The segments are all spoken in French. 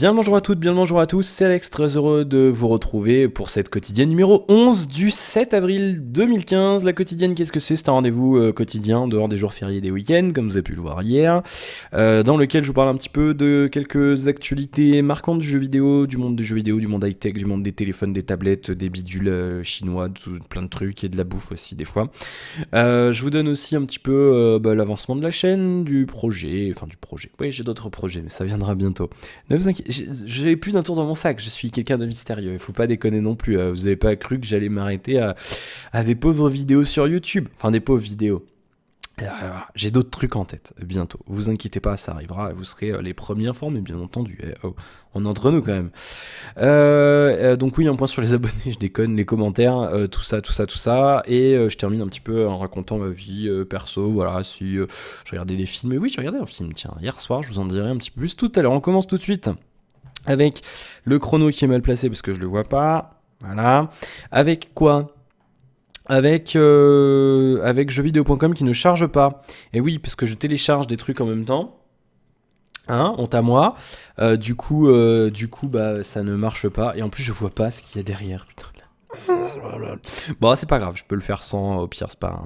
Bien le bonjour à toutes, bien le bonjour à tous, c'est Alex, très heureux de vous retrouver pour cette quotidienne numéro 11 du 7 avril 2015. La quotidienne, qu'est-ce que c'est? C'est un rendez-vous quotidien, dehors des jours fériés et des week-ends, comme vous avez pu le voir hier, dans lequel je vous parle un petit peu de quelques actualités marquantes du jeu vidéo, du monde du monde high-tech, du monde des téléphones, des tablettes, des bidules chinois, plein de trucs et de la bouffe aussi des fois. Je vous donne aussi un petit peu l'avancement de la chaîne, du projet, oui j'ai d'autres projets mais ça viendra bientôt. Ne vous inquiétez, j'ai plus d'un tour dans mon sac, je suis quelqu'un de mystérieux, il faut pas déconner non plus, vous avez pas cru que j'allais m'arrêter à des pauvres vidéos sur YouTube, enfin des pauvres vidéos. J'ai d'autres trucs en tête bientôt, vous inquiétez pas, ça arrivera, vous serez les premiers informés bien entendu, on est entre nous quand même. Donc oui, un point sur les abonnés, je déconne, les commentaires, tout ça, et je termine un petit peu en racontant ma vie perso, voilà, si je regardais des films, et oui j'ai regardé un film, tiens, hier soir, je vous en dirai un petit peu plus tout à l'heure. On commence tout de suite avec le chrono qui est mal placé parce que je le vois pas, voilà, avec quoi? Avec jeuxvideo.com qui ne charge pas. Et oui, parce que je télécharge des trucs en même temps. Hein, honte à moi. Du coup, bah, ça ne marche pas. Et en plus, je vois pas ce qu'il y a derrière. Putain. Bon, c'est pas grave, je peux le faire sans. Au pire, c'est pas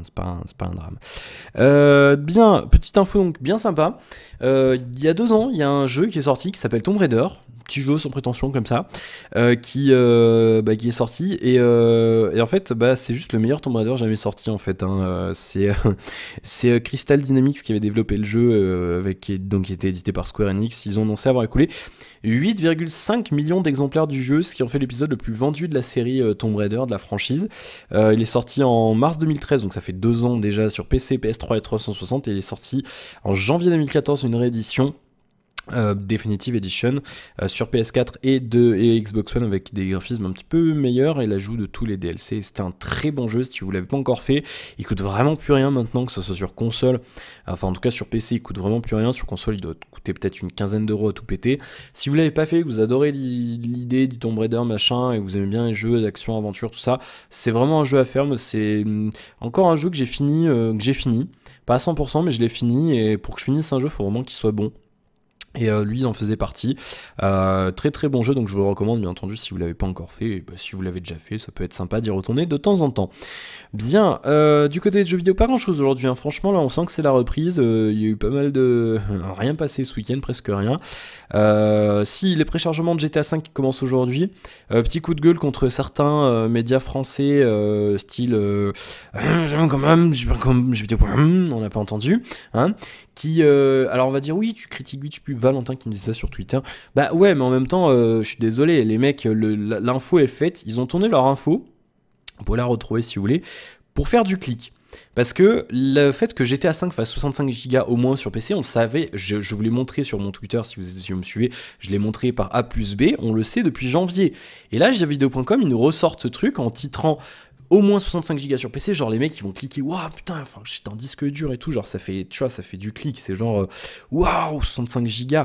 un drame. Bien, petite info donc bien sympa. Il y a 2 ans, il y a un jeu qui est sorti qui s'appelle Tomb Raider. Petit jeu sans prétention comme ça, qui est sorti et en fait c'est juste le meilleur Tomb Raider jamais sorti en fait, hein. C'est Crystal Dynamics qui avait développé le jeu qui était édité par Square Enix. Ils ont annoncé avoir écoulé 8,5 millions d'exemplaires du jeu, ce qui en fait l'épisode le plus vendu de la série Tomb Raider, de la franchise. Il est sorti en mars 2013, donc ça fait 2 ans déjà sur PC, PS3 et 360, et il est sorti en janvier 2014 une réédition Definitive Edition sur PS4 et Xbox One avec des graphismes un petit peu meilleurs et l'ajout de tous les DLC. C'était un très bon jeu si vous l'avez pas encore fait. Il coûte vraiment plus rien maintenant, que ce soit sur console, enfin en tout cas sur PC il coûte vraiment plus rien. Sur console il doit coûter peut-être une quinzaine d'euros à tout péter. Si vous l'avez pas fait, que vous adorez l'idée du Tomb Raider machin et que vous aimez bien les jeux d'action, aventure, tout ça, c'est vraiment un jeu à faire. C'est encore un jeu que j'ai fini, pas à 100% mais je l'ai fini, et pour que je finisse un jeu il faut vraiment qu'il soit bon. Et lui il en faisait partie. Très très bon jeu, donc je vous le recommande bien entendu si vous l'avez pas encore fait. Et si vous l'avez déjà fait, ça peut être sympa d'y retourner de temps en temps. Bien, du côté des jeux vidéo, pas grand chose aujourd'hui, hein. Franchement là on sent que c'est la reprise, il y a eu pas mal de... rien passé ce week-end, presque rien. Si, les préchargements de GTA V qui commencent aujourd'hui, petit coup de gueule contre certains médias français, style quand même, on n'a pas entendu, hein, qui, alors on va dire oui, tu critiques vite, je suis plus Valentin qui me dit ça sur Twitter, bah ouais, mais en même temps, je suis désolé, les mecs, l'info est faite, ils ont tourné leur info, vous pouvez la retrouver si vous voulez, pour faire du clic. Parce que le fait que GTA V fasse 65 Go au moins sur PC, on le savait, je vous l'ai montré sur mon Twitter, si vous me suivez, je l'ai montré par A plus B, on le sait depuis janvier. Et là, jeuxvideo.com, ils nous ressortent ce truc en titrant au moins 65 Go sur PC, genre les mecs ils vont cliquer, waouh putain, enfin j'étais un disque dur et tout, genre ça fait, tu vois, ça fait du clic, c'est genre, waouh, 65 Go.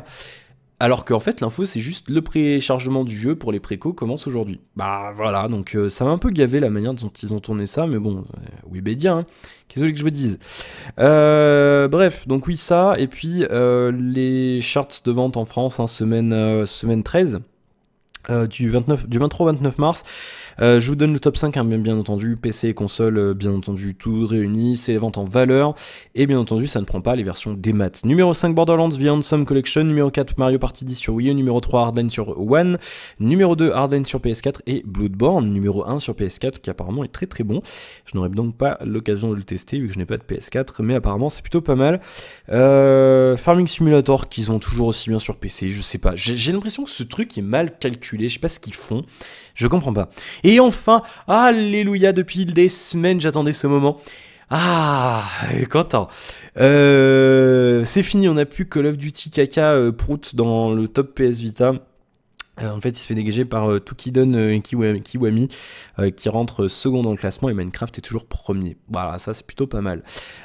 Alors qu'en fait, l'info, c'est juste le préchargement du jeu pour les précos commence aujourd'hui. Bah voilà, donc ça m'a un peu gavé la manière dont ils ont tourné ça, mais bon, Webedia, hein, qu'est-ce que je vous dise. Bref, donc oui, ça, et puis les charts de vente en France, hein, semaine 13, du 23 au 29 mars. Je vous donne le top 5, hein, bien entendu, PC et console, bien entendu, tout réuni, c'est les ventes en valeur, et bien entendu, ça ne prend pas les versions des maths. Numéro 5, Borderlands The Handsome Collection, numéro 4, Mario Party 10 sur Wii U, numéro 3, Hardline sur One, numéro 2, Hardline sur PS4, et Bloodborne, numéro 1 sur PS4, qui apparemment est très très bon. Je n'aurai donc pas l'occasion de le tester, vu que je n'ai pas de PS4, mais apparemment c'est plutôt pas mal. Farming Simulator, qu'ils ont toujours aussi bien sur PC, je sais pas, j'ai l'impression que ce truc est mal calculé, je sais pas ce qu'ils font, je comprends pas. Et enfin, alléluia, depuis des semaines j'attendais ce moment. Ah, content. C'est fini, on n'a plus Call of Duty caca prout dans le top PS Vita. En fait, il se fait dégager par Tukidon Kiwami, qui rentre second dans le classement, et Minecraft est toujours premier. Voilà, ça c'est plutôt pas mal.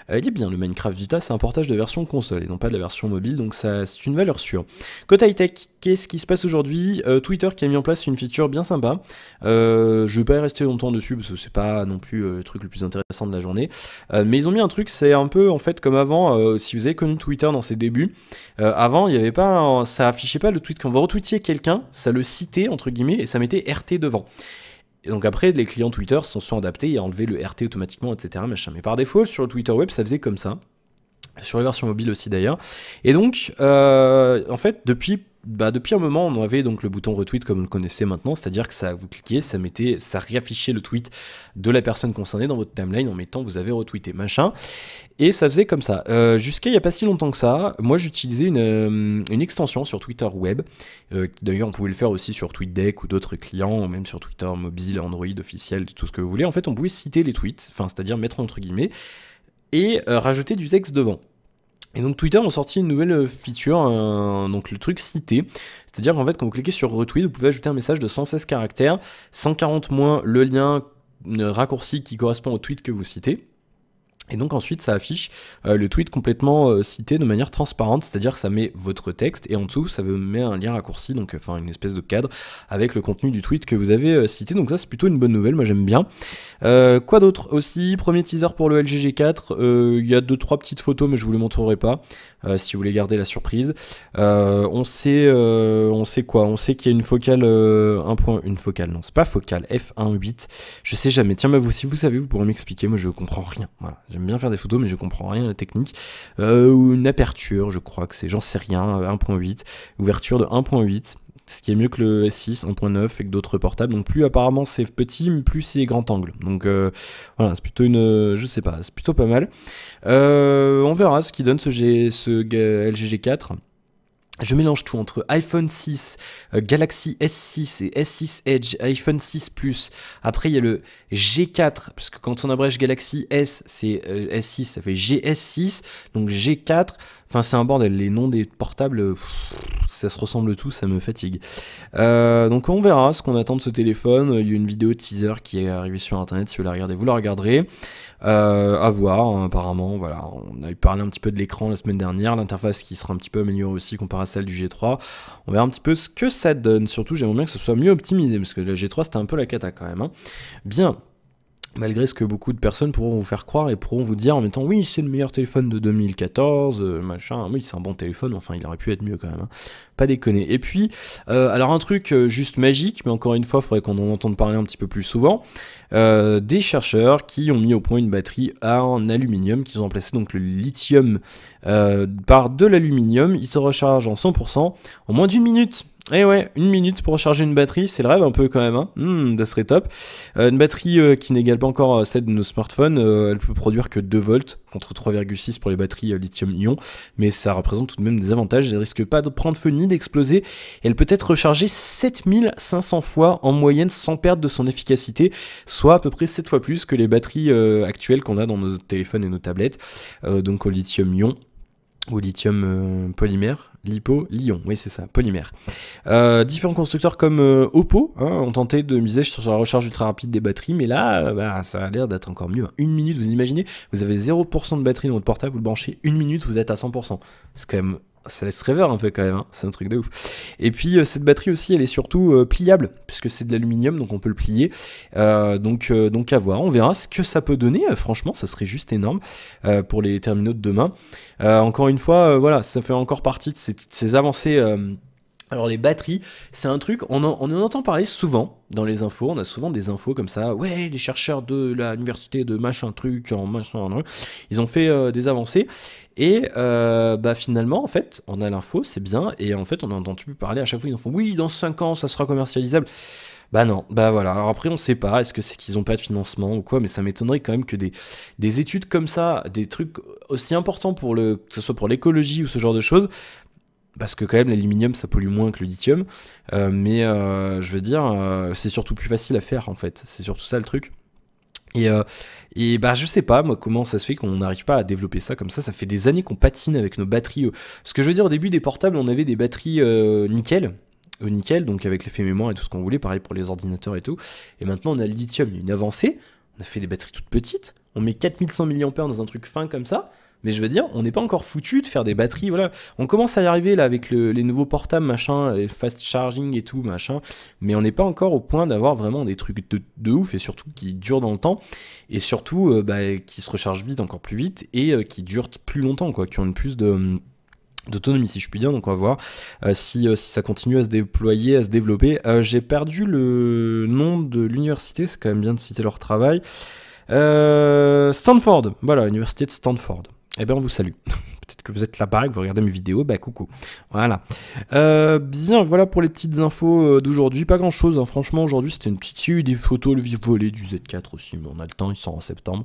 Il est bien, le Minecraft Vita, c'est un portage de version console et non pas de la version mobile, donc ça c'est une valeur sûre. Côté high-tech, qu'est-ce qui se passe aujourd'hui? Twitter qui a mis en place une feature bien sympa. Je vais pas y rester longtemps dessus parce que c'est pas non plus le truc le plus intéressant de la journée. Mais ils ont mis un truc, c'est un peu en fait comme avant, si vous avez connu Twitter dans ses débuts, avant il y avait pas, ça affichait pas le tweet, quand vous retweetiez quelqu'un, ça le citait entre guillemets et ça mettait RT devant. Et donc après, les clients Twitter s'en sont adaptés et a enlevé le RT automatiquement, etc. Machin. Mais par défaut, sur le Twitter web, ça faisait comme ça. Sur les versions mobiles aussi d'ailleurs. Et donc, en fait, depuis un moment, on avait donc le bouton retweet comme on le connaissait maintenant, c'est-à-dire que ça, vous cliquez, ça réaffichait le tweet de la personne concernée dans votre timeline en mettant vous avez retweeté, machin. Et ça faisait comme ça. Jusqu'à il n'y a pas si longtemps que ça, moi j'utilisais une extension sur Twitter Web. D'ailleurs, on pouvait le faire aussi sur TweetDeck ou d'autres clients, même sur Twitter mobile, Android, officiel, tout ce que vous voulez. En fait, on pouvait citer les tweets, enfin, c'est-à-dire mettre entre guillemets, et rajouter du texte devant. Et donc Twitter ont sorti une nouvelle feature, donc le truc cité, c'est-à-dire qu'en fait quand vous cliquez sur retweet, vous pouvez ajouter un message de 116 caractères, 140 moins le lien raccourci qui correspond au tweet que vous citez. Et donc ensuite ça affiche le tweet complètement cité de manière transparente, c'est-à-dire que ça met votre texte et en dessous ça met un lien raccourci, donc enfin une espèce de cadre avec le contenu du tweet que vous avez cité, donc ça c'est plutôt une bonne nouvelle, moi j'aime bien. Quoi d'autre aussi, premier teaser pour le LG G4, il y a 2-3 petites photos mais je vous les montrerai pas, si vous voulez garder la surprise. On sait quoi, on sait qu'il y a une focale, une focale, non c'est pas focale, f1.8, je sais jamais, tiens mais vous si vous savez vous pourrez m'expliquer, moi je comprends rien, voilà. J'aime bien faire des photos, mais je comprends rien à la technique. Ou une aperture, je crois que c'est, j'en sais rien, 1.8. Ouverture de 1.8, ce qui est mieux que le S6, 1.9 et que d'autres portables. Donc plus apparemment c'est petit, plus c'est grand angle. Donc voilà, c'est plutôt je sais pas, c'est plutôt pas mal. On verra ce qui donne ce LG G4. Je mélange tout entre iPhone 6, Galaxy S6 et S6 Edge, iPhone 6 Plus. Après, il y a le G4, parce que quand on abrège Galaxy S, c'est S6, ça fait GS6, donc G4. Enfin, c'est un bordel. Les noms des portables, ça se ressemble tout, ça me fatigue. Donc, on verra ce qu'on attend de ce téléphone. Il y a une vidéo teaser qui est arrivée sur Internet. Si vous la regardez, vous la regarderez. À voir, hein, apparemment. Voilà, on a eu parlé un petit peu de l'écran la semaine dernière. L'interface qui sera un petit peu améliorée aussi comparée à celle du G3. On verra un petit peu ce que ça donne. Surtout, j'aimerais bien que ce soit mieux optimisé parce que le G3 c'était un peu la cata quand même. Hein. Bien. Malgré ce que beaucoup de personnes pourront vous faire croire et pourront vous dire en même temps oui c'est le meilleur téléphone de 2014, machin, oui c'est un bon téléphone, enfin il aurait pu être mieux quand même, hein. Pas déconner. Et puis, alors un truc juste magique, mais encore une fois il faudrait qu'on en entende parler un petit peu plus souvent, des chercheurs qui ont mis au point une batterie en aluminium, qu'ils ont remplacé donc le lithium par de l'aluminium, il se recharge en 100% en moins d'1 minute. Et ouais, 1 minute pour recharger une batterie, c'est le rêve un peu quand même, hein. Ça serait top. Une batterie qui n'égale pas encore celle de nos smartphones, elle peut produire que 2 volts contre 3,6 pour les batteries lithium-ion, mais ça représente tout de même des avantages, elle risque pas de prendre feu ni d'exploser, elle peut être rechargée 7500 fois en moyenne sans perdre de son efficacité, soit à peu près 7 fois plus que les batteries actuelles qu'on a dans nos téléphones et nos tablettes, donc au lithium-ion. Au lithium polymère, lipo-lion, oui c'est ça, polymère. Différents constructeurs comme Oppo ont tenté de miser sur la recharge ultra rapide des batteries, mais là, ça a l'air d'être encore mieux. 1 minute, vous imaginez, vous avez 0% de batterie dans votre portable, vous le branchez, 1 minute, vous êtes à 100%. C'est quand même... Ça laisse rêveur un peu quand même, hein. C'est un truc de ouf. Et puis cette batterie aussi, elle est surtout pliable, puisque c'est de l'aluminium, donc on peut le plier. Donc à voir, on verra ce que ça peut donner. Franchement, ça serait juste énorme pour les terminaux de demain. Encore une fois, voilà, ça fait encore partie de ces avancées. Alors les batteries, c'est un truc, on en entend parler souvent dans les infos, on a souvent des infos comme ça, ouais, les chercheurs de l'université de machin truc, en machin, ils ont fait des avancées, et finalement, en fait, on a l'info, c'est bien, et en fait, on a entendu parler à chaque fois, ils en font, oui, dans 5 ans, ça sera commercialisable. Bah non, bah voilà, alors après on sait pas, est-ce que c'est qu'ils ont pas de financement ou quoi, mais ça m'étonnerait quand même que des études comme ça, des trucs aussi importants que ce soit pour l'écologie ou ce genre de choses, parce que quand même l'aluminium ça pollue moins que le lithium, mais je veux dire, c'est surtout plus facile à faire en fait, c'est surtout ça le truc. Et bah je sais pas moi comment ça se fait qu'on n'arrive pas à développer ça comme ça fait des années qu'on patine avec nos batteries. Ce que je veux dire, au début des portables on avait des batteries nickel, donc avec l'effet mémoire et tout ce qu'on voulait, pareil pour les ordinateurs et tout, et maintenant on a le lithium, il y a une avancée, on a fait des batteries toutes petites, on met 4100 mAh dans un truc fin comme ça, mais je veux dire, on n'est pas encore foutu de faire des batteries, voilà. On commence à y arriver là avec les nouveaux portables, machin, les fast charging et tout, machin, mais on n'est pas encore au point d'avoir vraiment des trucs de ouf, et surtout qui durent dans le temps, et surtout qui se rechargent vite, encore plus vite, et qui durent plus longtemps, quoi, qui ont une plus d'autonomie, si je puis dire. Donc on va voir si ça continue à se déployer, à se développer. J'ai perdu le nom de l'université, c'est quand même bien de citer leur travail. Stanford, voilà, l'université de Stanford. Eh bien on vous salue. Peut-être que vous êtes là pareil, que vous regardez mes vidéos, bah coucou. Voilà. Bien, voilà pour les petites infos d'aujourd'hui. Pas grand chose, hein. Franchement, aujourd'hui c'était une petite des photos, le vive volet du Z4 aussi, mais on a le temps, ils sont en septembre.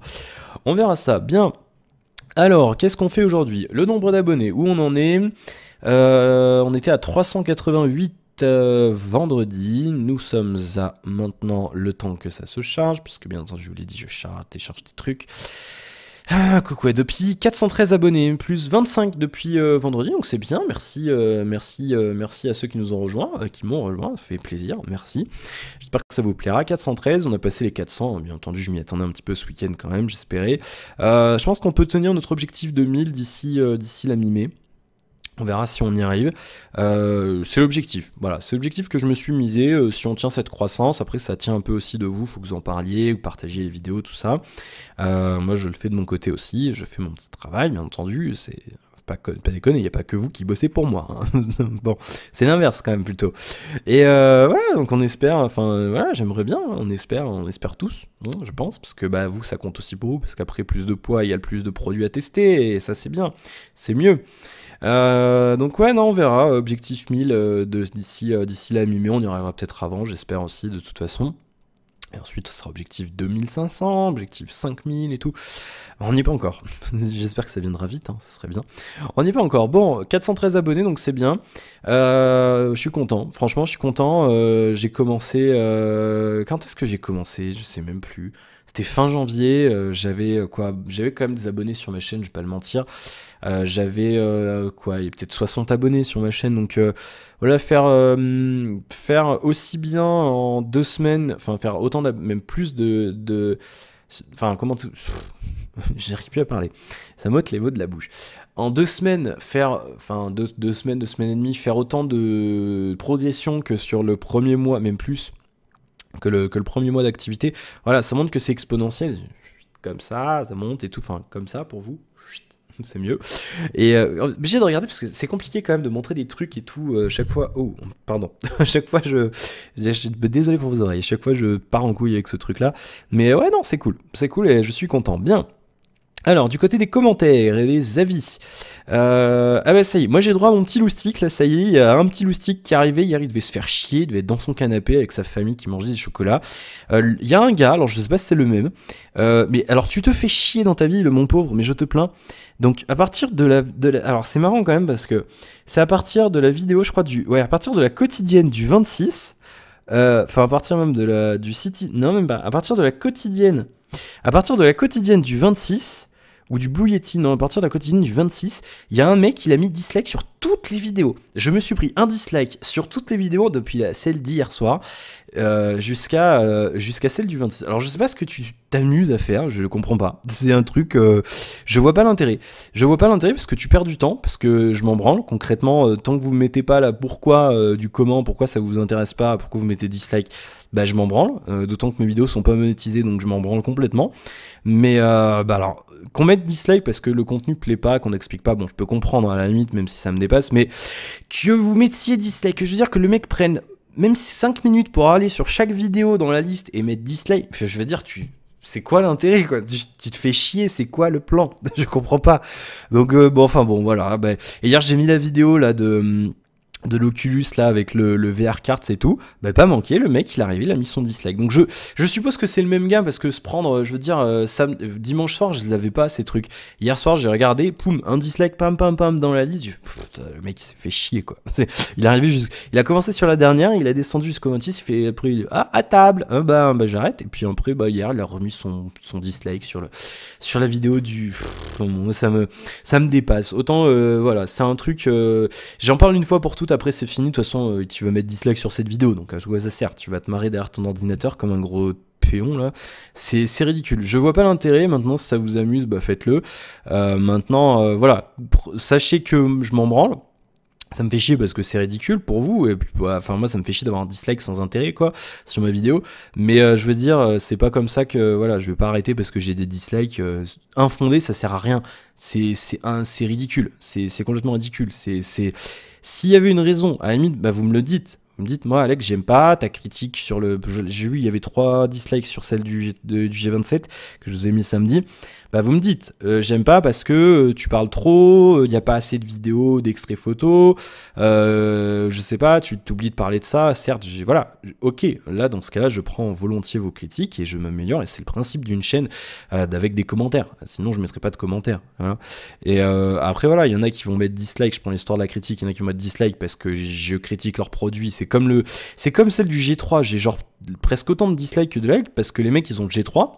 On verra ça. Bien. Alors, qu'est-ce qu'on fait aujourd'hui? Le nombre d'abonnés, où on en est? On était à 388 vendredi. Nous sommes à maintenant le temps que ça se charge, puisque bien entendu, je vous l'ai dit, je télécharge des trucs. Ah, coucou, depuis 413 abonnés, plus 25 depuis vendredi, donc c'est bien, merci à ceux qui nous ont rejoints, qui m'ont rejoint, ça fait plaisir, merci. J'espère que ça vous plaira. 413, on a passé les 400, bien entendu, je m'y attendais un petit peu ce week-end quand même, j'espérais. Je pense qu'on peut tenir notre objectif de 1000 d'ici la mi-mai. On verra si on y arrive. C'est l'objectif. Voilà, c'est l'objectif que je me suis misé. Si on tient cette croissance, après ça tient un peu aussi de vous. Faut que vous en parliez, vous partagiez les vidéos, tout ça. Moi, je le fais de mon côté aussi. Je fais mon petit travail, bien entendu. C'est pas déconner. Il n'y a pas que vous qui bossez pour moi. Hein. Bon, c'est l'inverse quand même plutôt. Et voilà, donc on espère. Enfin, voilà, j'aimerais bien. On espère tous. Bon, je pense, parce que bah vous, ça compte aussi pour vous, parce qu'après plus de poids, il y a plus de produits à tester, et ça c'est bien, c'est mieux. Donc ouais, non, on verra. Objectif 1000 d'ici la mi-mai, on y arrivera peut-être avant, j'espère aussi, de toute façon. Et ensuite, ce sera objectif 2500, objectif 5000 et tout. On n'y est pas encore. J'espère que ça viendra vite, hein, ça serait bien. On n'y est pas encore. Bon, 413 abonnés, donc c'est bien. Je suis content. Franchement, je suis content. J'ai commencé... Quand est-ce que j'ai commencé? Je sais même plus. C'était fin janvier. J'avais quand même des abonnés sur ma chaîne, je vais pas le mentir. J'avais il y a peut-être 60 abonnés sur ma chaîne, donc voilà, faire aussi bien en 2 semaines, enfin faire autant même plus enfin comment j'arrive plus à parler, ça m'ôte les mots de la bouche. En 2 semaines faire, enfin 2 semaines, 2 semaines et demie, faire autant de progression que sur le premier mois, même plus que le premier mois d'activité. Voilà, ça montre que c'est exponentiel, comme ça monte et tout, enfin comme ça pour vous. C'est mieux. Et obligé de regarder parce que c'est compliqué quand même de montrer des trucs et tout chaque fois. Oh, pardon. Chaque fois désolé pour vos oreilles. Chaque fois je pars en couille avec ce truc là. Mais ouais, non, c'est cool. C'est cool et je suis content. Bien. Alors, du côté des commentaires et des avis. Ah bah ça y est, moi j'ai droit à mon petit loustic, là ça y est, il y a un petit loustic qui est arrivé, hier il devait se faire chier, il devait être dans son canapé avec sa famille qui mangeait des chocolats. Il y a un gars, alors je sais pas si c'est le même, mais alors tu te fais chier dans ta vie, mon pauvre, mais je te plains. Donc à partir de la alors c'est marrant quand même parce que c'est à partir de la vidéo, je crois, à partir de la quotidienne du 26, enfin à partir même du City, non même pas, à partir de la quotidienne du 26, ou du Blue Yeti, non, à partir de la quotidienne du 26, il y a un mec, il a mis dislike sur toutes les vidéos. Je me suis pris un dislike sur toutes les vidéos depuis celle d'hier soir jusqu'à celle du 26. Alors je sais pas ce que tu t'amuses à faire, je le comprends pas. C'est un truc, je vois pas l'intérêt. Je vois pas l'intérêt parce que tu perds du temps, parce que je m'en branle. Concrètement, tant que vous mettez pas là pourquoi du comment, pourquoi ça vous intéresse pas, pourquoi vous mettez dislike, bah je m'en branle. D'autant que mes vidéos sont pas monétisées, donc je m'en branle complètement. Mais alors qu'on mette dislike parce que le contenu plaît pas, qu'on n'explique pas, bon je peux comprendre à la limite, même si ça me dépasse, mais que vous mettiez dislike, que je veux dire que le mec prenne même 5 minutes pour aller sur chaque vidéo dans la liste et mettre dislike, je veux dire, c'est quoi l'intérêt, quoi? Tu te fais chier, c'est quoi le plan? Je comprends pas. Donc bon, voilà. Bah, et hier j'ai mis la vidéo là de l'Oculus là avec le VR Cards et tout, bah pas manqué, le mec il est arrivé, il a mis son dislike. Donc je suppose que c'est le même gars parce que se prendre, je veux dire, dimanche soir je l'avais pas ces trucs. Hier soir j'ai regardé, poum, un dislike, pam dans la liste, le mec il s'est fait chier quoi. Il est arrivé il a commencé sur la dernière, il a descendu jusqu'au 26, il fait après à table, bah j'arrête, et puis après hier il a remis son dislike sur la vidéo du ça me dépasse. Autant voilà, c'est un truc, j'en parle une fois pour toutes. Après c'est fini, de toute façon tu vas mettre dislike sur cette vidéo, donc à quoi ça sert? Tu vas te marrer derrière ton ordinateur comme un gros péons là, c'est ridicule. Je vois pas l'intérêt. Maintenant, si ça vous amuse, bah faites-le. Maintenant, voilà, sachez que je m'en branle. Ça me fait chier parce que c'est ridicule pour vous, et puis enfin moi ça me fait chier d'avoir un dislike sans intérêt quoi sur ma vidéo, mais je veux dire c'est pas comme ça que voilà, je vais pas arrêter parce que j'ai des dislikes infondés, ça sert à rien, c'est ridicule, c'est complètement ridicule, c'est s'il y avait une raison, à la limite bah vous me le dites. Vous me dites, moi, Alex, j'aime pas ta critique sur le. J'ai vu, il y avait 3 dislikes sur celle du G27 que je vous ai mis samedi. Bah, vous me dites, j'aime pas parce que tu parles trop, il n'y a pas assez de vidéos, d'extraits photos, je sais pas, tu t'oublies de parler de ça. Certes, voilà, ok, là, dans ce cas-là, je prends volontiers vos critiques et je m'améliore. Et c'est le principe d'une chaîne avec des commentaires. Sinon, je mettrai pas de commentaires. Voilà. Et après, voilà, il y en a qui vont mettre dislike. Je prends l'histoire de la critique. Il y en a qui vont mettre dislike parce que je critique leurs produits. C'est comme celle du G3. J'ai genre presque autant de dislikes que de likes parce que les mecs, ils ont le G3.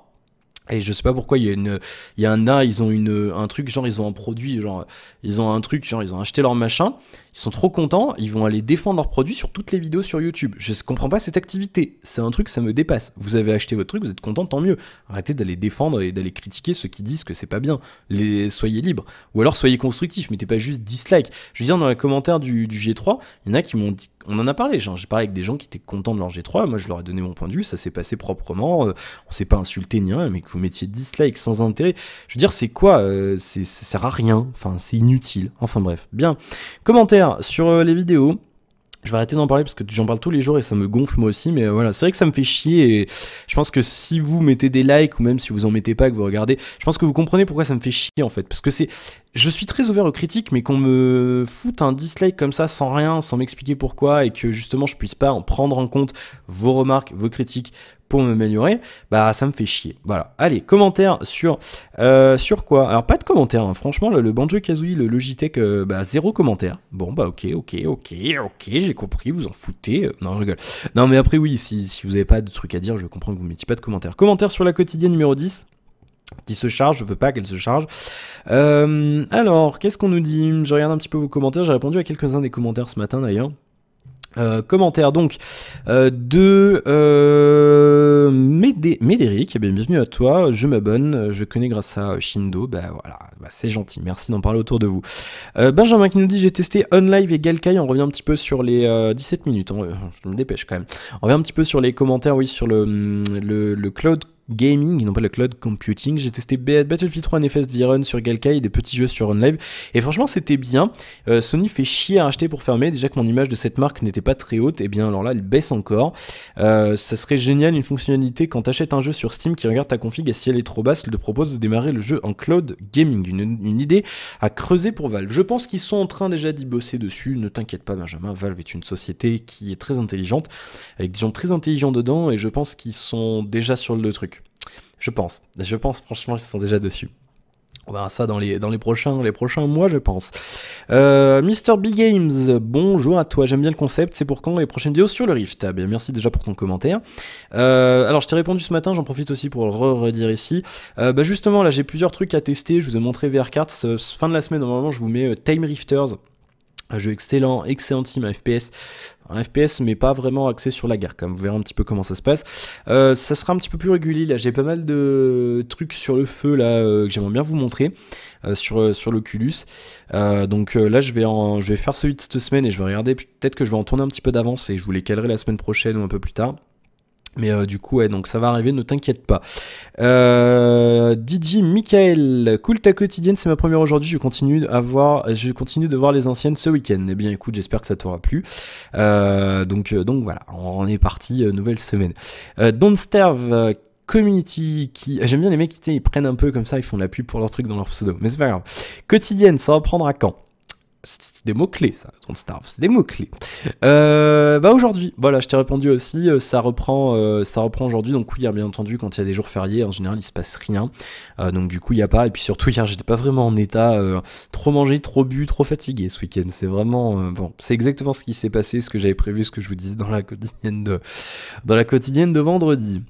Et je sais pas pourquoi ils ont un truc, genre ils ont un produit, genre ils ont un truc, genre ils ont acheté leur machin, ils sont trop contents, ils vont aller défendre leur produit sur toutes les vidéos sur YouTube. Je comprends pas cette activité, c'est un truc, ça me dépasse. Vous avez acheté votre truc, vous êtes content, tant mieux. Arrêtez d'aller défendre et d'aller critiquer ceux qui disent que c'est pas bien. Soyez libres. Ou alors soyez constructifs, mettez pas juste dislike. Je veux dire, dans les commentaires du G3, il y en a qui m'ont dit, on en a parlé, genre j'ai parlé avec des gens qui étaient contents de leur G3, moi je leur ai donné mon point de vue, ça s'est passé proprement, on s'est pas insulté ni rien, mais que vous mettiez dislike sans intérêt, je veux dire c'est quoi, ça sert à rien, enfin c'est inutile, enfin bref. Bien, commentaires sur les vidéos. Je vais arrêter d'en parler parce que j'en parle tous les jours et ça me gonfle moi aussi, mais voilà, c'est vrai que ça me fait chier et je pense que si vous mettez des likes ou même si vous en mettez pas, que vous regardez, je pense que vous comprenez pourquoi ça me fait chier en fait, parce que je suis très ouvert aux critiques, mais qu'on me foute un dislike comme ça sans rien, sans m'expliquer pourquoi et que justement je puisse pas en prendre en compte vos remarques, vos critiques pour m'améliorer, bah ça me fait chier. Voilà. Allez, commentaires sur quoi? Alors pas de commentaires, hein. Franchement le Banjo-Kazooie, le Logitech, bah 0 commentaire. Bon bah ok, j'ai compris, vous en foutez. Non je rigole. Non mais après oui, si vous avez pas de trucs à dire, je comprends que vous mettiez pas de commentaires. Commentaires sur la quotidienne numéro 10. Qui se charge, je veux pas qu'elle se charge. Alors, qu'est-ce qu'on nous dit? Je regarde un petit peu vos commentaires, j'ai répondu à quelques-uns des commentaires ce matin d'ailleurs. Commentaire donc de Médéric, eh bien, bienvenue à toi, je m'abonne, je connais grâce à Shindo, bah voilà, bah, c'est gentil, merci d'en parler autour de vous. Benjamin qui nous dit j'ai testé OnLive et Galkai, on revient un petit peu sur les 17 minutes, je me dépêche quand même, on revient un petit peu sur les commentaires, oui, sur le cloud gaming, non pas le cloud computing. J'ai testé Battlefield 3 NFS V-Run sur Galkai et des petits jeux sur OnLive et franchement c'était bien. Sony fait chier à acheter pour fermer, déjà que mon image de cette marque n'était pas très haute, et bien alors là elle baisse encore. Ça serait génial une fonctionnalité quand t'achètes un jeu sur Steam qui regarde ta config et si elle est trop basse, elle te propose de démarrer le jeu en cloud gaming. Une idée à creuser pour Valve. Je pense qu'ils sont en train déjà d'y bosser dessus, ne t'inquiète pas Benjamin, Valve est une société qui est très intelligente, avec des gens très intelligents dedans et je pense qu'ils sont déjà sur le truc. Je pense franchement qu'ils sont déjà dessus. On verra ça dans les prochains mois, je pense. Mr. B Games, bonjour à toi, j'aime bien le concept, c'est pour quand les prochaines vidéos sur le Rift? Ah bien, merci déjà pour ton commentaire. Alors, je t'ai répondu ce matin, j'en profite aussi pour le redire ici. Bah justement, là, j'ai plusieurs trucs à tester, je vous ai montré VRCards. Fin de la semaine, normalement, je vous mets Time Rifters. Un jeu excellentissime, un FPS mais pas vraiment axé sur la guerre, comme vous verrez un petit peu comment ça se passe. Ça sera un petit peu plus régulier, là j'ai pas mal de trucs sur le feu là que j'aimerais bien vous montrer sur l'Oculus. Donc là je vais faire celui de cette semaine et je vais regarder, peut-être que je vais en tourner un petit peu d'avance et je vous les calerai la semaine prochaine ou un peu plus tard. Mais du coup, ouais, donc ça va arriver, ne t'inquiète pas. DJ Michael, cool ta quotidienne, c'est ma première aujourd'hui, je continue de voir les anciennes ce week-end. Eh bien écoute, j'espère que ça t'aura plu. Donc voilà, on est parti, nouvelle semaine. Don't Starve, Community, j'aime bien les mecs qui ils prennent un peu comme ça, ils font de la pub pour leur truc dans leur pseudo, mais c'est pas grave. Quotidienne, ça reprendra quand? C'est des mots-clés, ça, Don't Starve, c'est des mots-clés. Bah aujourd'hui, voilà, je t'ai répondu aussi, ça reprend aujourd'hui, donc oui, bien entendu, quand il y a des jours fériés, en général, il se passe rien, donc du coup, il n'y a pas, et puis surtout, hier, j'étais pas vraiment en état, trop mangé, trop bu, trop fatigué ce week-end, c'est vraiment, bon, c'est exactement ce qui s'est passé, ce que j'avais prévu, ce que je vous disais dans la quotidienne de vendredi.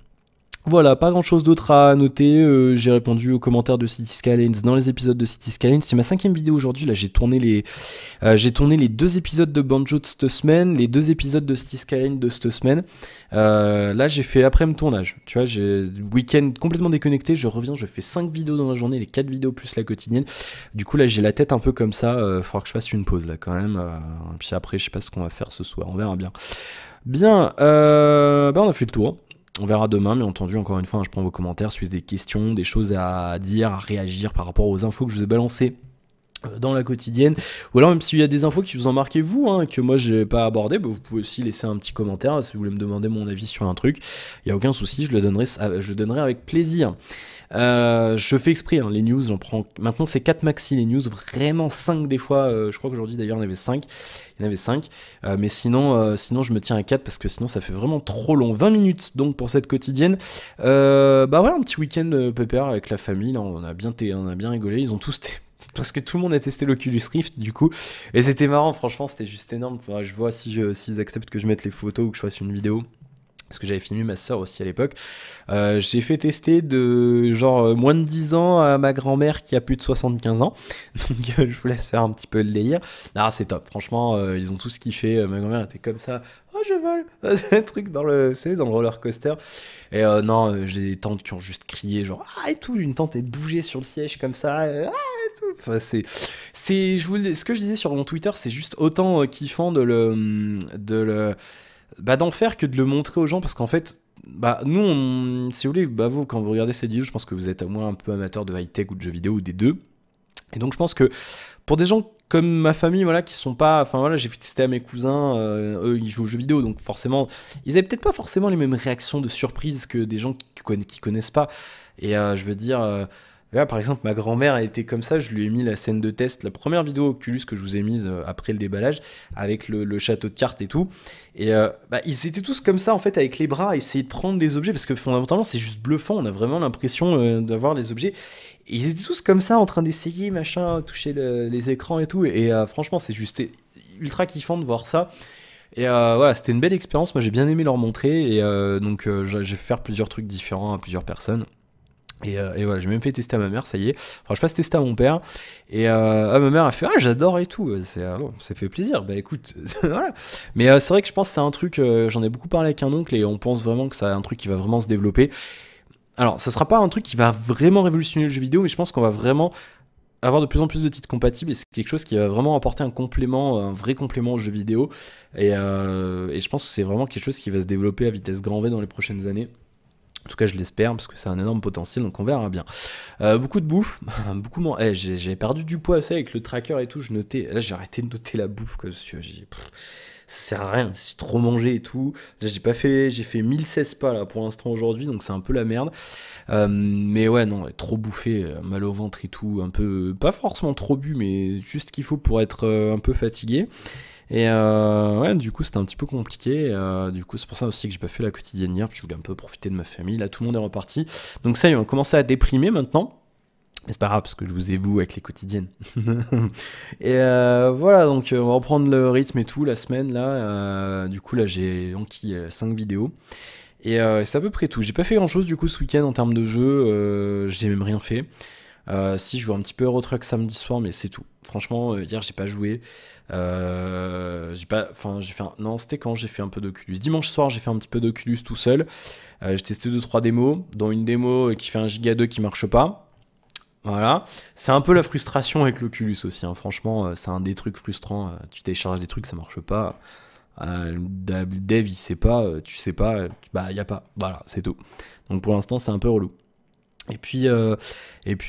Voilà, pas grand chose d'autre à noter. J'ai répondu aux commentaires de City Skylines dans les épisodes de City Skylines. C'est ma 5e vidéo aujourd'hui. Là, j'ai tourné les 2 épisodes de Banjo de cette semaine, les 2 épisodes de City Skylines de cette semaine. Là, j'ai fait après-midi tournage. Tu vois, j'ai week-end complètement déconnecté. Je reviens, je fais 5 vidéos dans la journée, les 4 vidéos plus la quotidienne. Du coup, là, j'ai la tête un peu comme ça. Faudra que je fasse une pause là quand même. Puis après, je sais pas ce qu'on va faire ce soir. On verra bien. Bien, on a fait le tour. On verra demain, mais entendu, encore une fois, je prends vos commentaires, si vous avez des questions, des choses à dire, à réagir par rapport aux infos que je vous ai balancées dans la quotidienne, ou alors même s'il y a des infos qui vous ont marqué vous, que moi j'ai pas abordé, vous pouvez aussi laisser un petit commentaire si vous voulez me demander mon avis sur un truc, il y a aucun souci, je le donnerai avec plaisir. Je fais exprès, les news, j'en prends. Maintenant, c'est 4 maxi les news, vraiment 5 des fois. Je crois qu'aujourd'hui d'ailleurs, il y en avait 5. Mais sinon, je me tiens à 4 parce que sinon, ça fait vraiment trop long. 20 minutes donc pour cette quotidienne. Voilà, un petit week-end pépère avec la famille. Là, on a bien rigolé. Ils ont tous. Parce que tout le monde a testé l'Oculus Rift du coup, et c'était marrant, franchement, c'était juste énorme. Enfin, je vois s'ils acceptent que je mette les photos ou que je fasse une vidéo. Parce que j'avais filmé ma soeur aussi à l'époque. J'ai fait tester de genre moins de 10 ans à ma grand-mère qui a plus de 75 ans. Donc je vous laisse faire un petit peu le délire. Ah, c'est top, franchement, ils ont tous kiffé. Ma grand-mère était comme ça. Oh, je vole. C'est un truc dans le roller coaster. Et non, j'ai des tantes qui ont juste crié genre ah et tout. Une tante est bougée sur le siège comme ça. Ah et tout. Enfin, ce que je disais sur mon Twitter, c'est juste autant kiffant d'en faire que de le montrer aux gens, parce qu'en fait, nous, si vous voulez, vous, quand vous regardez cette vidéo, je pense que vous êtes au moins un peu amateur de high-tech ou de jeux vidéo, ou des deux. Et donc, je pense que pour des gens comme ma famille, voilà, qui sont pas... Enfin, voilà, j'ai fait tester à mes cousins, eux, ils jouent aux jeux vidéo, donc forcément, ils avaient peut-être pas forcément les mêmes réactions de surprise que des gens qui connaissent pas. Et je veux dire... Là, par exemple, ma grand-mère a été comme ça, je lui ai mis la scène de test, la première vidéo Oculus que je vous ai mise après le déballage, avec le château de cartes et tout. Et ils étaient tous comme ça, en fait, avec les bras, à essayer de prendre des objets, parce que fondamentalement, c'est juste bluffant, on a vraiment l'impression d'avoir les objets. Et ils étaient tous comme ça, en train d'essayer, machin, toucher les écrans et tout. Et franchement, c'est juste ultra kiffant de voir ça. Et voilà, c'était une belle expérience, moi j'ai bien aimé leur montrer. Et donc, j'ai fait faire plusieurs trucs différents à plusieurs personnes. Et voilà, j'ai même fait tester à ma mère, ça y est. Enfin, je fasse tester à mon père. Et ma mère a fait ah, j'adore et tout. Ça fait plaisir. Bah écoute, voilà. Mais c'est vrai que je pense que c'est un truc, j'en ai beaucoup parlé avec un oncle et on pense vraiment que c'est un truc qui va vraiment se développer. Alors, ça sera pas un truc qui va vraiment révolutionner le jeu vidéo, mais je pense qu'on va vraiment avoir de plus en plus de titres compatibles et c'est quelque chose qui va vraiment apporter un complément, un vrai complément au jeu vidéo. Et je pense que c'est vraiment quelque chose qui va se développer à vitesse grand V dans les prochaines années. En tout cas, je l'espère, parce que c'est un énorme potentiel, donc on verra bien. Beaucoup de bouffe, beaucoup moins. J'ai perdu du poids aussi avec le tracker et tout. Là, j'ai arrêté de noter la bouffe, parce que ça sert à rien, j'ai trop mangé et tout. Là, j'ai fait 1016 pas là pour l'instant aujourd'hui, donc c'est un peu la merde. Mais ouais, non, trop bouffé, mal au ventre et tout, un peu, pas forcément trop bu, mais juste ce qu'il faut pour être un peu fatigué. Et ouais, du coup, c'était un petit peu compliqué. Du coup, c'est pour ça aussi que j'ai pas fait la quotidienne hier, puis je voulais un peu profiter de ma famille. Là, tout le monde est reparti. Donc ça, ils ont commencé à déprimer maintenant. Mais c'est pas grave, parce que je vous ai vu avec les quotidiennes. Et voilà, donc on va reprendre le rythme et tout, la semaine, là. Du coup, là, j'ai enquillé 5 vidéos. Et c'est à peu près tout. J'ai pas fait grand chose, du coup, ce week-end en termes de jeu. J'ai même rien fait. Si, je joue un petit peu Euro Truck samedi soir, mais c'est tout. Franchement, hier, j'ai pas joué. Non, c'était quand j'ai fait un peu d'Oculus. Dimanche soir, j'ai fait un petit peu d'Oculus tout seul. J'ai testé 2-3 démos, dont une démo qui fait 1 giga 2 qui marche pas. Voilà. C'est un peu la frustration avec l'Oculus aussi. Franchement, c'est un des trucs frustrants. Tu télécharges des trucs, ça marche pas. Le dev, il sait pas, tu sais pas, y a pas. Voilà, c'est tout. Donc pour l'instant, c'est un peu relou. Et puis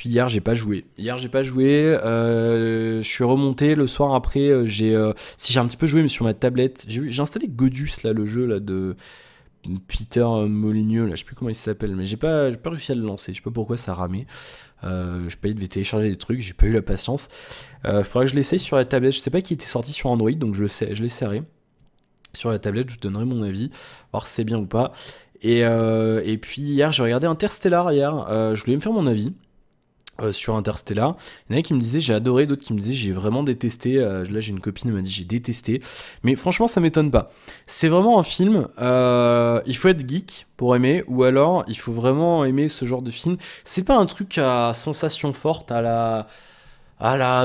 hier j'ai pas joué. Je suis remonté le soir après. J'ai un petit peu joué mais sur ma tablette. J'ai installé Godus là, le jeu là de Peter Molyneux là, je sais plus comment il s'appelle, mais j'ai pas réussi à le lancer. Je sais pas pourquoi ça ramait. Je sais pas, il devait télécharger des trucs, j'ai pas eu la patience. Faudra que je l'essaye sur la tablette. Je sais pas qui était sorti sur Android, donc je l'essaierai sur la tablette. Je vous donnerai mon avis, voir si c'est bien ou pas. Et puis hier, j'ai regardé Interstellar hier. Je voulais me faire mon avis. sur Interstellar. Il y en a qui me disaient j'ai adoré, d'autres qui me disaient j'ai vraiment détesté. Là j'ai une copine qui m'a dit j'ai détesté. Mais franchement ça m'étonne pas. C'est vraiment un film, il faut être geek pour aimer, ou alors il faut vraiment aimer ce genre de film. C'est pas un truc à sensation forte à la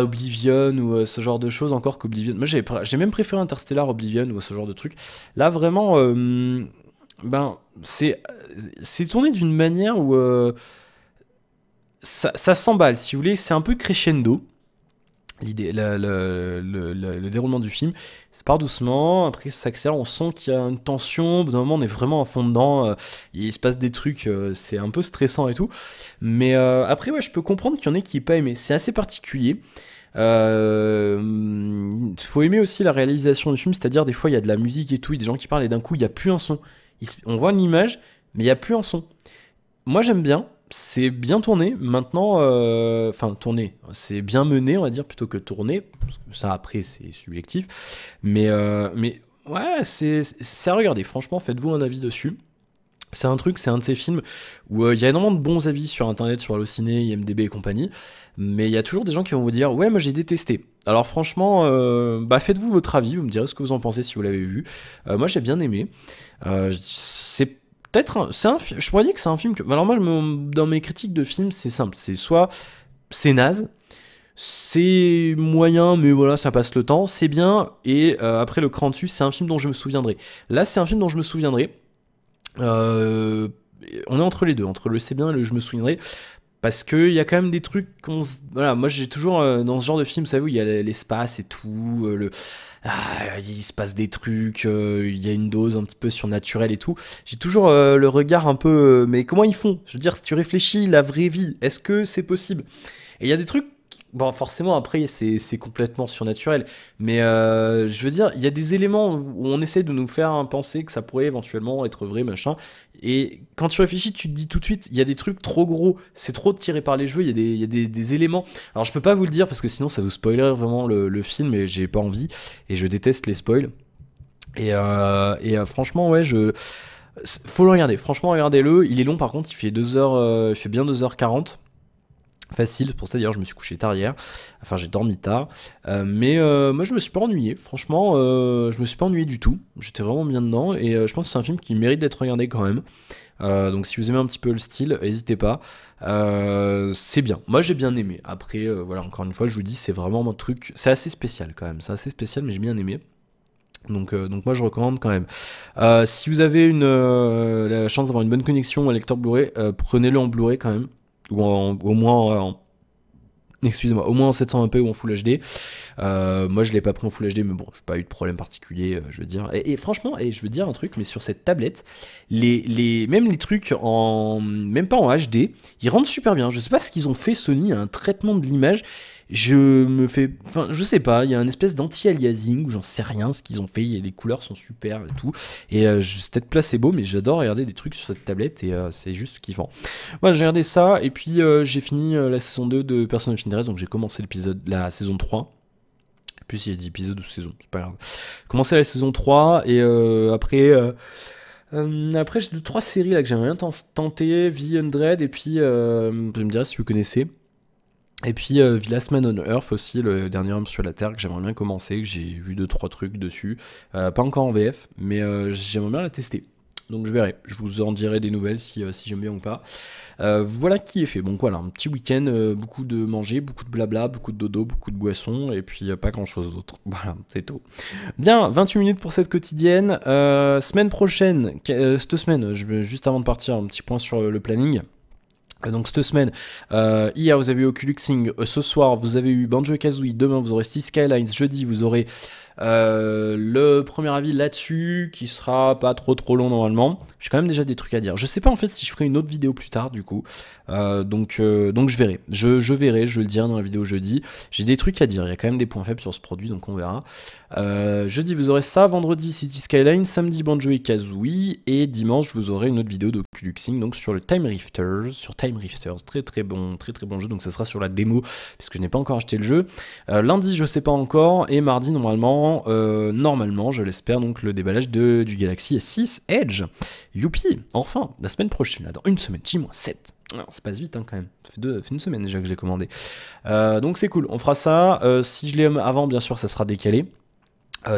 Oblivion ou ce genre de choses, encore qu'Oblivion. Moi j'ai même préféré Interstellar Oblivion ou ce genre de truc. Là vraiment, ben c'est tourné d'une manière où ça s'emballe, si vous voulez, c'est un peu crescendo. L'idée, le déroulement du film, ça part doucement, après ça s'accélère, on sent qu'il y a une tension, au bout d'un moment on est vraiment à fond dedans, il se passe des trucs, c'est un peu stressant et tout, mais après ouais, je peux comprendre qu'il y en ait qui n'aient pas aimé, c'est assez particulier. Faut aimer aussi la réalisation du film, c'est-à-dire des fois il y a de la musique et tout, il y a des gens qui parlent et d'un coup il n'y a plus un son. On voit une image, mais il n'y a plus un son. Moi j'aime bien, c'est bien tourné. Maintenant, enfin tourné, c'est bien mené, on va dire, plutôt que tourné. Parce que ça après c'est subjectif. Mais ouais, c'est à regarder. Franchement, faites-vous un avis dessus. C'est un truc, c'est un de ces films où il y a énormément de bons avis sur internet, sur Allociné, IMDb et compagnie. Mais il y a toujours des gens qui vont vous dire ouais, moi j'ai détesté. Alors franchement, bah faites-vous votre avis, vous me direz ce que vous en pensez si vous l'avez vu. Moi j'ai bien aimé. C'est peut-être je pourrais dire que c'est un film que alors moi dans mes critiques de films c'est simple, c'est soit c'est naze, c'est moyen mais voilà ça passe le temps, c'est bien et après le cran dessus c'est un film dont je me souviendrai. Là c'est un film dont je me souviendrai. Euh, on est entre les deux, entre le c'est bien et le je me souviendrai. Parce qu'il y a quand même des trucs voilà, moi j'ai toujours dans ce genre de film, vous savez, où il y a l'espace et tout, il se passe des trucs, il y a une dose un petit peu surnaturelle et tout. J'ai toujours le regard un peu, mais comment ils font? Je veux dire, si tu réfléchis, la vraie vie, est-ce que c'est possible? Et il y a des trucs, bon, forcément, après, c'est complètement surnaturel. Mais je veux dire, il y a des éléments où on essaie de nous faire penser que ça pourrait éventuellement être vrai, machin. Et quand tu réfléchis, tu te dis tout de suite, il y a des trucs trop gros, c'est trop tiré par les cheveux, il y a des éléments. Alors je peux pas vous le dire parce que sinon ça vous spoilerait vraiment le film et j'ai pas envie. Et je déteste les spoils. Franchement, ouais, faut le regarder. Franchement, regardez-le. Il est long par contre, il fait 2 heures, il fait bien 2h40. Facile, pour ça d'ailleurs je me suis couché tard hier, enfin j'ai dormi tard, mais moi je me suis pas ennuyé, franchement je me suis pas ennuyé du tout, j'étais vraiment bien dedans et je pense que c'est un film qui mérite d'être regardé quand même, donc si vous aimez un petit peu le style, n'hésitez pas, c'est bien, moi j'ai bien aimé, après voilà encore une fois je vous dis c'est vraiment mon truc, c'est assez spécial quand même, c'est assez spécial mais j'ai bien aimé. Donc moi je recommande quand même. Si vous avez la chance d'avoir une bonne connexion ou un lecteur Blu-ray, prenez-le en Blu-ray quand même. Ou au moins excusez-moi, au moins en 720p ou en Full HD. Moi je l'ai pas pris en Full HD, mais bon, j'ai pas eu de problème particulier, je veux dire. Et franchement, je veux dire un truc, mais sur cette tablette, même les trucs même pas en HD, ils rendent super bien. Je sais pas ce qu'ils ont fait, Sony, un traitement de l'image. Enfin, je sais pas, il y a une espèce d'anti-aliasing, ou j'en sais rien ce qu'ils ont fait, les couleurs sont super et tout, et c'est peut-être placebo, mais j'adore regarder des trucs sur cette tablette, et c'est juste kiffant. Voilà, j'ai regardé ça, et puis j'ai fini la saison 2 de Person of Interest, donc j'ai commencé la saison 3, plus il y a 10 épisodes ou saison, c'est pas grave. J'ai commencé la saison 3, et après j'ai 2-3 séries là que j'aimerais bien tenter, V100, et puis je me dirais si vous connaissez. Et puis The Last Man on Earth aussi, le dernier homme sur la Terre, que j'aimerais bien commencer, que j'ai vu 2-3 trucs dessus. Pas encore en VF, mais j'aimerais bien la tester. Donc je verrai, je vous en dirai des nouvelles si j'aime bien ou pas. Voilà qui est fait. Donc voilà, un petit week-end, beaucoup de manger, beaucoup de blabla, beaucoup de dodo, beaucoup de boissons, et puis pas grand-chose d'autre. Voilà, c'est tout. Bien, 28 minutes pour cette quotidienne. Semaine prochaine, cette semaine, juste avant de partir, un petit point sur le planning. Donc cette semaine, hier vous avez eu Oculuxing, ce soir vous avez eu Banjo-Kazooie, demain vous aurez Cities Skylines, jeudi vous aurez le premier avis là-dessus qui sera pas trop long normalement. J'ai quand même déjà des trucs à dire. Je sais pas en fait si je ferai une autre vidéo plus tard du coup. Donc je verrai. Je verrai, je le dirai dans la vidéo jeudi. J'ai des trucs à dire, il y a quand même des points faibles sur ce produit donc on verra. Jeudi vous aurez ça, vendredi Cities Skylines, samedi Banjo et Kazooie et dimanche vous aurez une autre vidéo d'Oculuxing donc sur le Time Rifters, très bon jeu, donc ça sera sur la démo puisque je n'ai pas encore acheté le jeu. Lundi je sais pas encore et mardi normalement normalement, je l'espère, donc le déballage du Galaxy S6 Edge. Youpi, enfin, la semaine prochaine, là, dans une semaine, J-7. Alors, ça passe vite hein, quand même, ça fait une semaine déjà que je l'ai commandé. Donc c'est cool, on fera ça. Si je l'ai avant, bien sûr, ça sera décalé.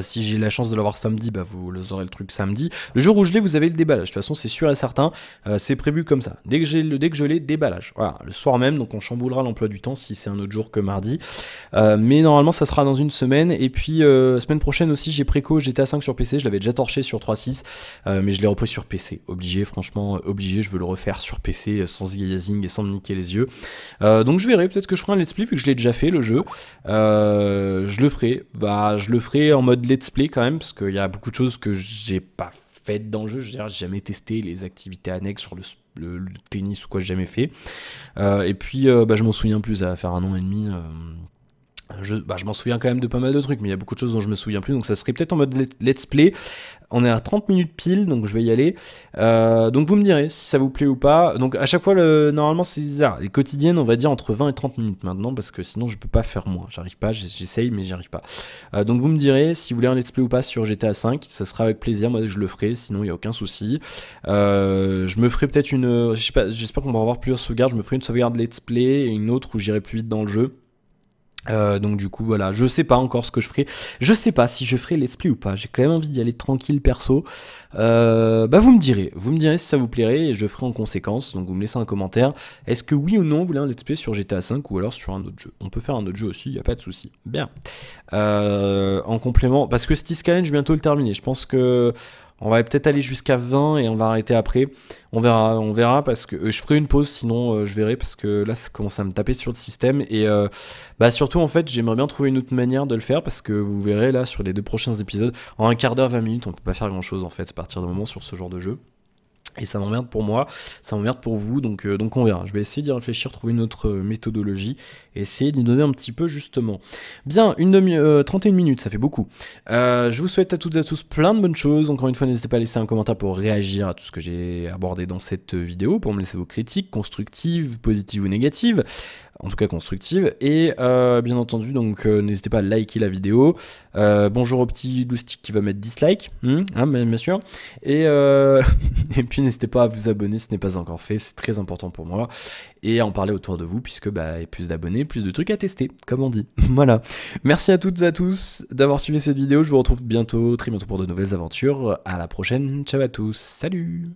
Si j'ai la chance de l'avoir samedi, bah vous aurez le truc samedi. Le jour où je l'ai, vous avez le déballage. De toute façon, c'est sûr et certain. C'est prévu comme ça. Dès que je l'ai, déballage. Voilà, le soir même. Donc on chamboulera l'emploi du temps si c'est un autre jour que mardi. Mais normalement, ça sera dans une semaine. Et puis semaine prochaine aussi, j'ai préco GTA 5 sur PC. Je l'avais déjà torché sur 3.6, mais je l'ai repris sur PC. Obligé, franchement, obligé. Je veux le refaire sur PC sans gazing et sans me niquer les yeux. Donc je verrai. Peut-être que je ferai un let's play vu que je l'ai déjà fait le jeu. Je le ferai. Bah, je le ferai en mode let's play quand même, parce qu'il y a beaucoup de choses que j'ai pas faites dans le jeu. Je veux dire, j'ai jamais testé les activités annexes, genre le tennis ou quoi, j'ai jamais fait. Et puis, bah, je m'en souviens plus, ça va faire 1 an et demi. Je m'en souviens quand même de pas mal de trucs, mais il y a beaucoup de choses dont je me souviens plus, donc ça serait peut-être en mode let's play. On est à 30 minutes pile, donc je vais y aller. Donc vous me direz si ça vous plaît ou pas. Donc à chaque fois, normalement c'est bizarre. Les quotidiennes, on va dire entre 20 et 30 minutes maintenant, parce que sinon je peux pas faire moins. J'arrive pas, j'essaye, mais j'y arrive pas. Donc vous me direz si vous voulez un let's play ou pas sur GTA 5, ça sera avec plaisir. Moi je le ferai, sinon il n'y a aucun souci. Je me ferai peut-être une... Je sais pas, j'espère qu'on va avoir plusieurs sauvegardes. Je me ferai une sauvegarde let's play et une autre où j'irai plus vite dans le jeu. Donc du coup voilà, je sais pas encore ce que je ferai. Je sais pas si je ferai let's play ou pas. J'ai quand même envie d'y aller tranquille perso. Bah vous me direz si ça vous plairait et je ferai en conséquence. Donc vous me laissez un commentaire. Est-ce que oui ou non vous voulez un let's play sur GTA 5 ou alors sur un autre jeu? On peut faire un autre jeu aussi, y a pas de souci. Bien. En complément, parce que City Skyline, je vais bientôt le terminer. Je pense que on va peut-être aller jusqu'à 20 et on va arrêter après. On verra parce que je ferai une pause, sinon je verrai parce que là ça commence à me taper sur le système. Et bah surtout en fait j'aimerais bien trouver une autre manière de le faire parce que vous verrez là sur les 2 prochains épisodes, en 1 quart d'heure, 20 minutes, on peut pas faire grand chose en fait à partir d'un moment sur ce genre de jeu. Et ça m'emmerde pour moi, ça m'emmerde pour vous, donc on verra. Je vais essayer d'y réfléchir, trouver une autre méthodologie, et essayer d'y donner un petit peu justement. Bien, 31 minutes, ça fait beaucoup. Je vous souhaite à toutes et à tous plein de bonnes choses. Encore une fois, n'hésitez pas à laisser un commentaire pour réagir à tout ce que j'ai abordé dans cette vidéo, pour me laisser vos critiques, constructives, positives ou négatives. En tout cas constructive, et bien entendu donc n'hésitez pas à liker la vidéo. Bonjour au petit loustic qui va mettre dislike, hein, bien sûr, et puis n'hésitez pas à vous abonner si ce n'est pas encore fait, c'est très important pour moi, et à en parler autour de vous puisque bah, y a plus d'abonnés, plus de trucs à tester, comme on dit. Voilà, merci à toutes et à tous d'avoir suivi cette vidéo, je vous retrouve bientôt, très bientôt pour de nouvelles aventures, à la prochaine, ciao à tous, salut.